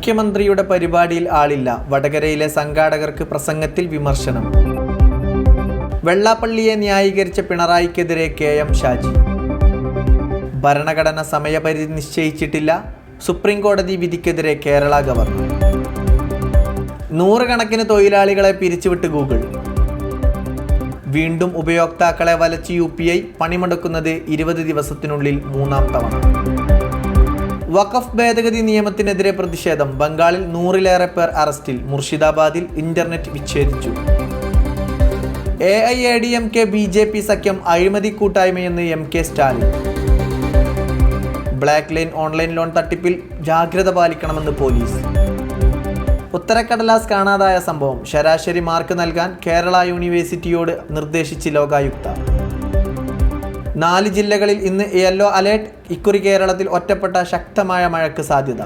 മുഖ്യമന്ത്രിയുടെ പരിപാടിയിൽ ആളില്ല. വടകരയിലെ സംഘാടകർക്ക് പ്രസംഗത്തിൽ വിമർശനം. വെള്ളാപ്പള്ളിയെ ന്യായീകരിച്ച പിണറായിക്കെതിരെ KM ഷാജി. ഭരണഘടന സമയപരിധി നിശ്ചയിച്ചിട്ടില്ല. സുപ്രീം കോടതി വിധിക്കെതിരെ കേരള ഗവർണർ. നൂറുകണക്കിന് തൊഴിലാളികളെ പിരിച്ചുവിട്ട് ഗൂഗിൾ. വീണ്ടും ഉപയോക്താക്കളെ വലച്ച് UPI പണിമുടക്കുന്നത് 20 ദിവസത്തിനുള്ളിൽ 3ാം തവണ. വഖഫ് ഭേദഗതി നിയമത്തിനെതിരെ പ്രതിഷേധം. ബംഗാളിൽ 100-ലേറെ പേർ അറസ്റ്റിൽ. മുർഷിദാബാദിൽ ഇന്റർനെറ്റ് വിച്ഛേദിച്ചു. AIADMK BJP സഖ്യം അഴിമതി കൂട്ടായ്മയെന്ന് MK Stalin. Black line online loan തട്ടിപ്പിൽ ജാഗ്രത പാലിക്കണമെന്ന് പോലീസ്. ഉത്തരക്കടലാസ് കാണാതായ സംഭവം. ശരാശരി മാർക്ക് നൽകാൻ കേരള യൂണിവേഴ്സിറ്റിയോട് നിർദ്ദേശിച്ച് ലോകായുക്ത. 4 ജില്ലകളിൽ ഇന്ന് യെല്ലോ അലേർട്ട്. ഇക്കുറി കേരളത്തിൽ ഒറ്റപ്പെട്ട ശക്തമായ മഴയ്ക്ക് സാധ്യത.